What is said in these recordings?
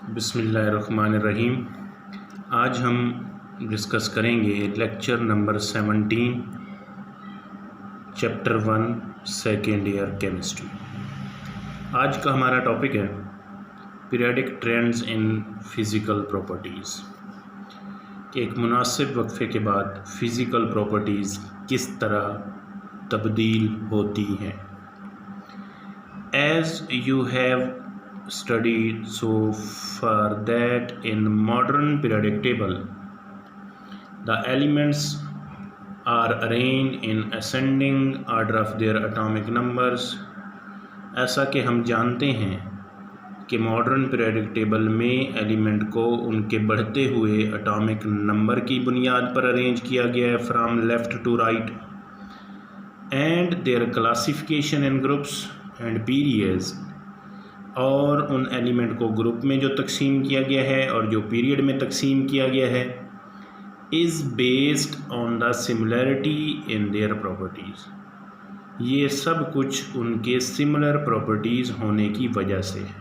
बिस्मिल्लाहिर्रहमानिर्रहीम। आज हम डिस्कस करेंगे lecture number 17 chapter 1 second year chemistry. आज का हमारा टॉपिक है periodic trends in physical properties, कि एक मुनासिब वक्फे के बाद फ़िज़िकल प्रॉपर्टीज़ किस तरह तब्दील होती हैं। As you have studied so far that in modern periodic table the elements are arranged in ascending order of their atomic numbers, ऐसा कि हम जानते हैं कि मॉडर्न पीरियोडिक टेबल में एलिमेंट को उनके बढ़ते हुए एटॉमिक नंबर की बुनियाद पर अरेंज किया गया है from left to right, and their classification in groups and periods, और उन एलिमेंट को ग्रुप में जो तकसीम किया गया है और जो पीरियड में तकसीम किया गया है is based on the similarity in their properties. ये सब कुछ उनके सिमिलर प्रॉपर्टीज़ होने की वजह से है,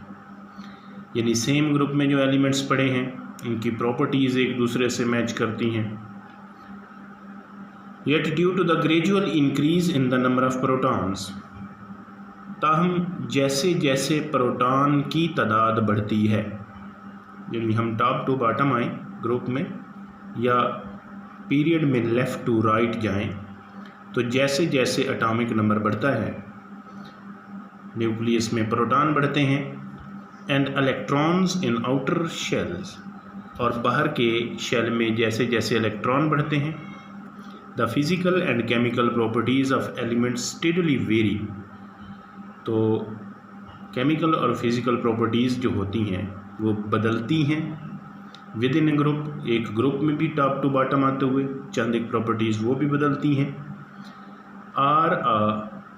यानी सेम ग्रुप में जो एलिमेंट्स पड़े हैं उनकी प्रॉपर्टीज़ एक दूसरे से मैच करती हैं। Yet due to the gradual increase in the number of protons, ताहम जैसे जैसे प्रोटॉन की तादाद बढ़ती है, यानी हम टॉप टू बॉटम आएँ ग्रुप में या पीरियड में लेफ़्ट टू राइट जाएं, तो जैसे जैसे एटॉमिक नंबर बढ़ता है न्यूक्लियस में प्रोटॉन बढ़ते हैं, and electrons in outer shells, और बाहर के शेल में जैसे जैसे इलेक्ट्रॉन बढ़ते हैं, the physical and chemical properties of elements steadily very. तो केमिकल और फिज़िकल प्रॉपर्टीज़ जो होती हैं वो बदलती हैं विद इन ए ग्रुप, एक ग्रुप में भी टॉप टू बॉटम आते हुए चंद एक प्रॉपर्टीज़ वो भी बदलती हैं, आर अ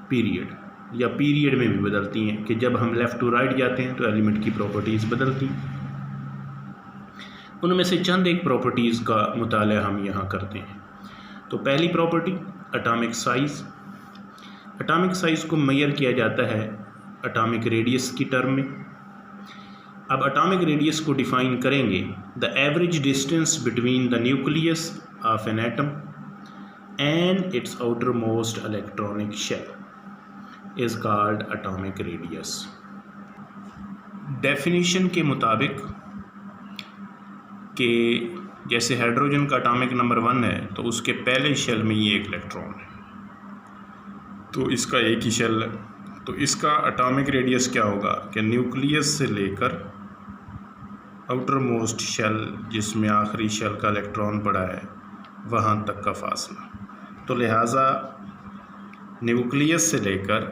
पीरियड, या पीरियड में भी बदलती हैं कि जब हम लेफ़्ट टू राइट जाते हैं तो एलिमेंट की प्रॉपर्टीज़ बदलती हैं। उनमें से चंद एक प्रॉपर्टीज़ का मुताला हम यहाँ करते हैं। तो पहली property atomic size. Atomic size को मेजर किया जाता है एटॉमिक रेडियस की टर्म में। अब एटॉमिक रेडियस को डिफ़ाइन करेंगे, the average distance between the nucleus of an atom and its outermost electronic shell is called atomic radius. Definition के मुताबिक कि जैसे हाइड्रोजन का एटॉमिक नंबर 1 है तो उसके पहले शेल में ये एक इलेक्ट्रॉन है, तो इसका एक ही शेल है, तो इसका एटॉमिक रेडियस क्या होगा कि न्यूक्लियस से लेकर आउटर मोस्ट शेल जिसमें आखिरी शेल का इलेक्ट्रॉन पड़ा है वहाँ तक का फासला। तो लिहाजा न्यूक्लियस से लेकर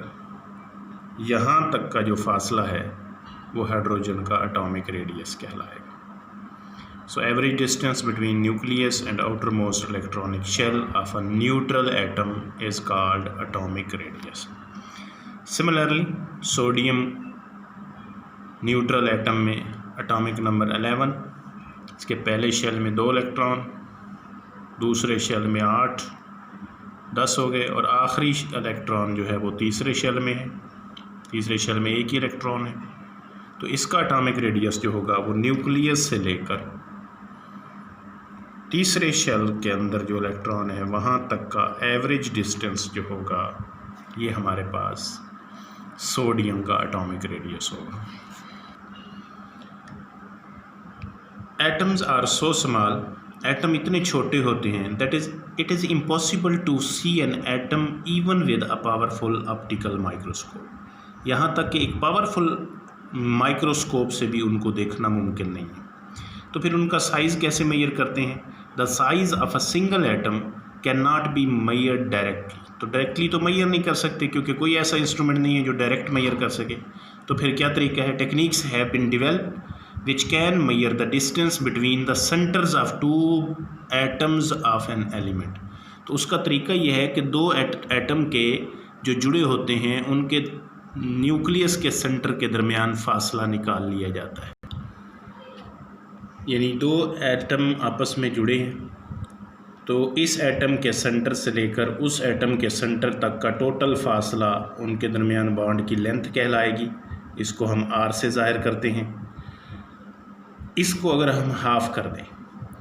यहाँ तक का जो फासला है वो हाइड्रोजन का एटॉमिक रेडियस कहलाएगा। So average distance between nucleus and outermost electronic shell of a neutral atom is called atomic radius. Similarly, sodium neutral atom में atomic number 11, इसके पहले शेल में 2 इलेक्ट्रॉन, दूसरे शेल में 8, 10 हो गए, और आखिरी इलेक्ट्रॉन जो है वो तीसरे शेल में है, तीसरे शेल में एक ही इलेक्ट्रॉन है। तो इसका एटॉमिक रेडियस जो होगा वो न्यूक्लियस से लेकर तीसरे शेल के अंदर जो इलेक्ट्रॉन है वहाँ तक का एवरेज डिस्टेंस जो होगा ये हमारे पास सोडियम का एटॉमिक रेडियस होगा। Atoms are so small, atom इतने छोटे होते हैं that it is impossible to see an atom even with a powerful optical microscope. यहाँ तक कि एक पावरफुल माइक्रोस्कोप से भी उनको देखना मुमकिन नहीं है। तो फिर उनका साइज़ कैसे मेजर करते हैं? The size of a single atom can not be measured directly. तो डायरेक्टली तो मेजर नहीं कर सकते क्योंकि कोई ऐसा इंस्ट्रूमेंट नहीं है जो डायरेक्ट मेजर कर सके। तो फिर क्या तरीका है? Techniques have been developed which can measure the distance between the centres of 2 atoms of an element. तो उसका तरीका यह है कि 2 एटम के जो जुड़े होते हैं उनके न्यूक्लियस के सेंटर के दरमियान फासला निकाल लिया जाता है, यानी 2 एटम आपस में जुड़े हैं तो इस एटम के सेंटर से लेकर उस एटम के सेंटर तक का टोटल फासला उनके दरमियान बॉन्ड की लेंथ कहलाएगी। इसको हम आर से ज़ाहिर करते हैं। इसको अगर हम हाफ कर दें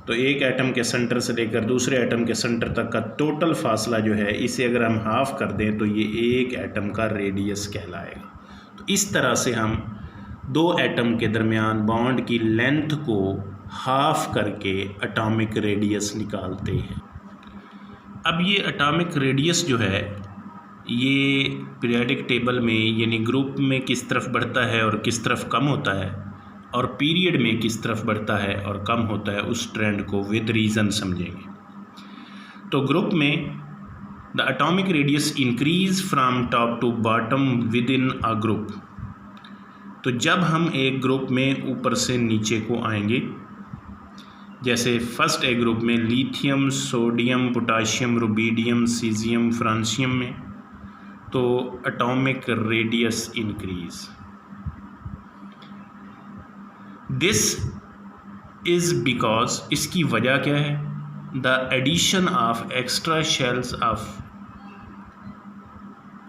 तो एक एटम के सेंटर से लेकर दूसरे एटम के सेंटर तक का टोटल फासला जो है, इसे अगर हम हाफ कर दें तो ये एक एटम का रेडियस कहलाएगा। तो इस तरह से हम दो एटम के दरमियान बॉन्ड की लेंथ को हाफ करके एटॉमिक रेडियस निकालते हैं। अब ये एटॉमिक रेडियस जो है ये पीरियोडिक टेबल में यानी ग्रुप में किस तरफ बढ़ता है और किस तरफ कम होता है, और पीरियड में किस तरफ बढ़ता है और कम होता है, उस ट्रेंड को विद रीज़न समझेंगे। तो ग्रुप में the atomic radius increase from top to bottom within a group. तो जब हम एक ग्रुप में ऊपर से नीचे को आएंगे, जैसे फर्स्ट ए ग्रुप में lithium, sodium, potassium, rubidium, caesium, francium में, तो atomic radius increase. This is because, इसकी वजह क्या है, the addition of extra shells of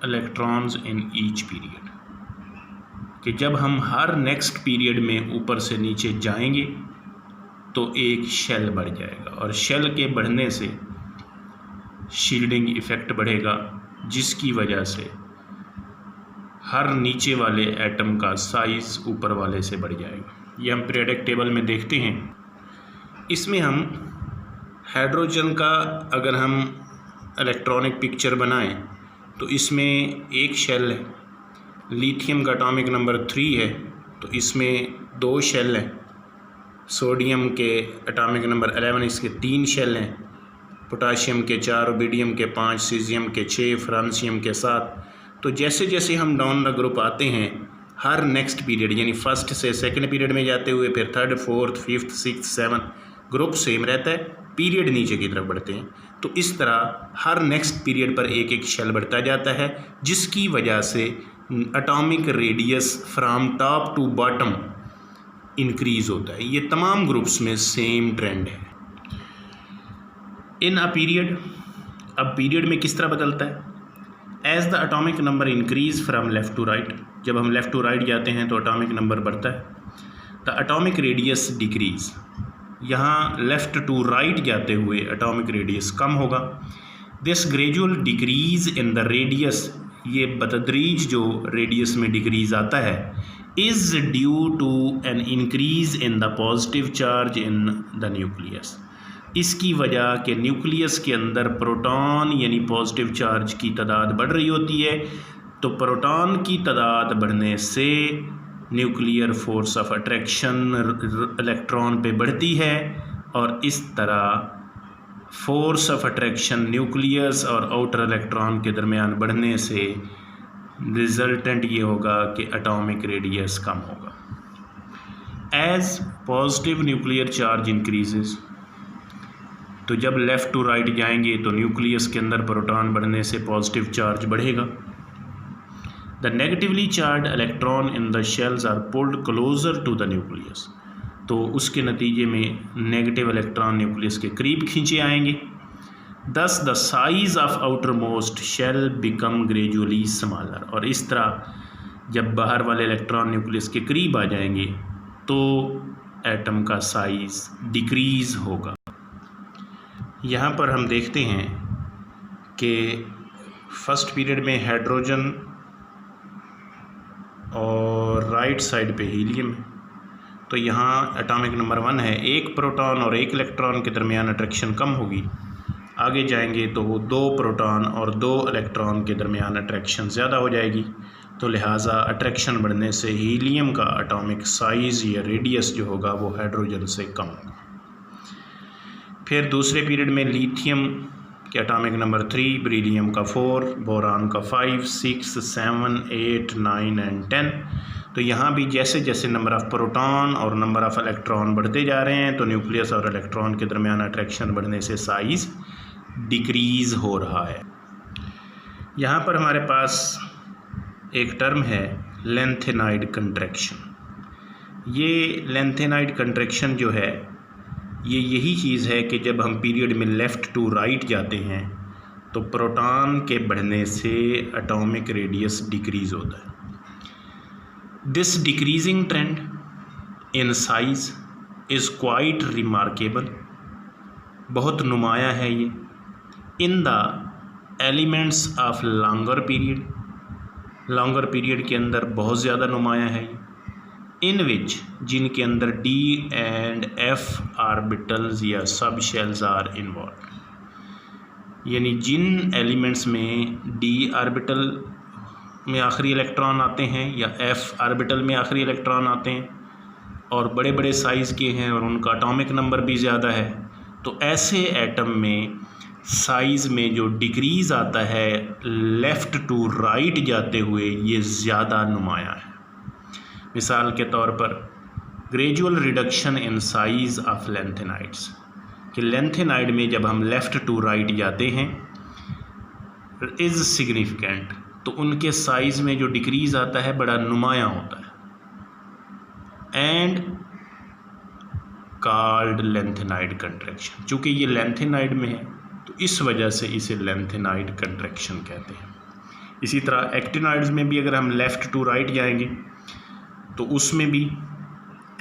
electrons in each period, कि जब हम हर नेक्स्ट पीरियड में ऊपर से नीचे जाएंगे तो एक शेल बढ़ जाएगा, और शेल के बढ़ने से शील्डिंग इफ़ेक्ट बढ़ेगा, जिसकी वजह से हर नीचे वाले एटम का साइज़ ऊपर वाले से बढ़ जाएगा। ये हम पीरियोडिक टेबल में देखते हैं। इसमें हम हाइड्रोजन का अगर हम इलेक्ट्रॉनिक पिक्चर बनाएं तो इसमें एक शेल है, लिथियम का एटॉमिक नंबर 3 है तो इसमें 2 शेल हैं, सोडियम के एटॉमिक नंबर 11 इसके 3 शेल हैं, पोटाशियम के 4, रुबीडियम के 5, सीजियम के 6, फ्रांसियम के 7। तो जैसे जैसे हम डाउन द ग्रुप आते हैं, हर नेक्स्ट पीरियड यानी फर्स्ट से सेकंड पीरियड में जाते हुए फिर third, fourth, fifth, sixth, seventh, group same रहता है, पीरियड नीचे की तरफ बढ़ते हैं। तो इस तरह हर नेक्स्ट पीरियड पर एक एक शेल बढ़ता जाता है, जिसकी वजह से atomic radius from top to bottom increase होता है। ये तमाम ग्रुप्स में सेम ट्रेंड है। इन अ पीरियड, अब पीरियड में किस तरह बदलता है, as the atomic number increase from left to right, जब हम लेफ़्ट टू राइट जाते हैं तो एटॉमिक नंबर बढ़ता है। द एटॉमिक रेडियस डिक्रीज, यहाँ लेफ़्ट टू राइट जाते हुए एटॉमिक रेडियस कम होगा। This gradual decrease in the radius, ये बतदरीज जो रेडियस में डिक्रीज आता है, is due to an increase in the positive charge in the nucleus. इसकी वजह के न्यूक्लियस के अंदर प्रोटॉन यानी पॉजिटिव चार्ज की तादाद बढ़ रही होती है, तो प्रोटॉन की तादाद बढ़ने से nuclear force of attraction electron पे बढ़ती है, और इस तरह फोर्स ऑफ अट्रैक्शन न्यूक्लियस और आउटर इलेक्ट्रॉन के दरमियान बढ़ने से रिजल्टेंट ये होगा कि एटॉमिक रेडियस कम होगा। As positive nuclear charge increases, तो जब लेफ़्ट टू राइट जाएंगे तो न्यूक्लियस के अंदर प्रोटॉन बढ़ने से पॉजिटिव चार्ज बढ़ेगा। The negatively charge electron in the shells are pulled closer to the nucleus, तो उसके नतीजे में नेगेटिव इलेक्ट्रॉन न्यूक्लियस के करीब खींचे आएंगे। Thus the size of outermost shell become gradually smaller, और इस तरह जब बाहर वाले इलेक्ट्रॉन न्यूक्लियस के करीब आ जाएंगे तो एटम का साइज़ डिक्रीज़ होगा। यहाँ पर हम देखते हैं कि फर्स्ट पीरियड में हाइड्रोजन और राइट साइड पे हीलियम है, तो यहाँ एटॉमिक नंबर 1 है, एक प्रोटॉन और एक इलेक्ट्रॉन के दरमियान अट्रैक्शन कम होगी। आगे जाएंगे तो वो 2 प्रोटॉन और 2 इलेक्ट्रॉन के दरमियान अट्रैक्शन ज़्यादा हो जाएगी, तो लिहाजा अट्रैक्शन बढ़ने से हीलियम का एटॉमिक साइज़ या रेडियस जो होगा वो हाइड्रोजन से कम होगा। फिर दूसरे पीरियड में लिथियम के एटॉमिक नंबर 3, बेरिलियम का 4, बोरान का 5, 6, 7, 8, 9 एंड 10। तो यहाँ भी जैसे जैसे नंबर ऑफ़ प्रोटॉन और नंबर ऑफ़ इलेक्ट्रॉन बढ़ते जा रहे हैं तो न्यूक्लियस और इलेक्ट्रॉन के दरमियान अट्रैक्शन बढ़ने से साइज़ डिक्रीज़ हो रहा है। यहाँ पर हमारे पास एक टर्म है लेंथेनाइड कंट्रैक्शन। ये लेंथेनाइड कंट्रैक्शन जो है ये यही चीज़ है कि जब हम पीरियड में लेफ़्ट टू राइट जाते हैं तो प्रोटॉन के बढ़ने से एटॉमिक रेडियस डिक्रीज़ होता है। This decreasing trend in size is quite remarkable, बहुत नुमाया है ये, in the elements of longer period, longer period के अंदर बहुत ज़्यादा नुमाया है ये, इन विच जिनके अंदर डी एंड एफ आर्बिटल्स या सब शेल्स आर इन्वॉल्व, यानी जिन एलिमेंट्स में डी आर्बिटल में आखिरी इलेक्ट्रॉन आते हैं या एफ आर्बिटल में आखिरी इलेक्ट्रॉन आते हैं और बड़े बड़े साइज़ के हैं और उनका एटॉमिक नंबर भी ज़्यादा है, तो ऐसे एटम में साइज़ में जो डिक्रीज़ आता है लेफ़्ट टू राइट जाते हुए ये ज़्यादा नुमाया है। मिसाल के तौर पर gradual reduction in size of lanthanides, कि लेंथेनाइड में जब हम लेफ़्ट टू राइट जाते हैं इज़ सिग्निफिकेंट, तो उनके साइज़ में जो डिक्रीज़ आता है बड़ा नुमाया होता है। एंड कॉल्ड लेंथेनाइड कंट्रैक्शन, चूँकि ये लेंथेनाइड में है तो इस वजह से इसे लेंथेनाइड कंट्रैक्शन कहते हैं। इसी तरह एक्टिनाइड्स में भी अगर हम लेफ़्ट टू राइट जाएंगे तो उसमें भी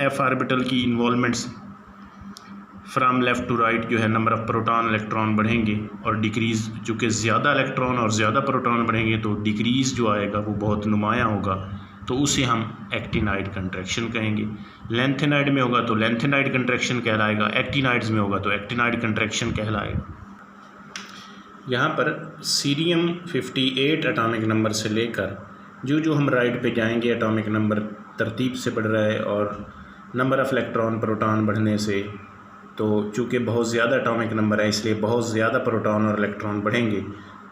एफ आर्बिटल की involvements from left to right जो है नंबर ऑफ़ प्रोटॉन इलेक्ट्रॉन बढ़ेंगे और डिक्रीज़, चूँकि ज़्यादा इलेक्ट्रॉन और ज़्यादा प्रोटॉन बढ़ेंगे तो डिक्रीज़ जो आएगा वो बहुत नुमाया होगा, तो उसे हम एक्टिनाइड कंट्रैक्शन कहेंगे। लेंथेनाइड में होगा तो लेंथेनाइड कंट्रैक्शन कहलाएगा, एक्टिनाइड्स में होगा तो एक्टिनाइड कंट्रैक्शन कहलाएगा। यहाँ पर सीरियम 58 एटॉमिक नंबर से लेकर जो हम राइट पे जाएंगे एटॉमिक नंबर तरतीब से बढ़ रहा है और नंबर ऑफ़ इलेक्ट्रॉन प्रोटॉन बढ़ने से, तो चूँकि बहुत ज़्यादा एटॉमिक नंबर है इसलिए बहुत ज़्यादा प्रोटॉन और इलेक्ट्रॉन बढ़ेंगे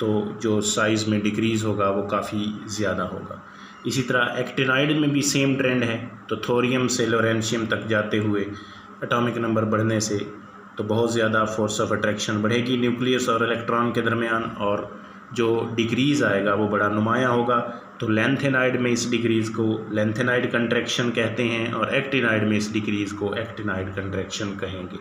तो जो साइज़ में डिक्रीज़ होगा वो काफ़ी ज़्यादा होगा। इसी तरह एक्टिनाइड में भी सेम ट्रेंड है, तो थोरियम से लोरेंशियम तक जाते हुए एटॉमिक नंबर बढ़ने से तो बहुत ज़्यादा फोर्स ऑफ अट्रैक्शन बढ़ेगी न्यूक्लियस और इलेक्ट्रॉन के दरमियान, और जो डिक्रीज़ आएगा वो बड़ा नुमाया होगा। तो लेंथेनाइड में इस डिक्रीज़ को लेंथेनाइड कंट्रैक्शन कहते हैं और एक्टिनाइड में इस डिक्रीज़ को एक्टिनाइड कंट्रैक्शन कहेंगे।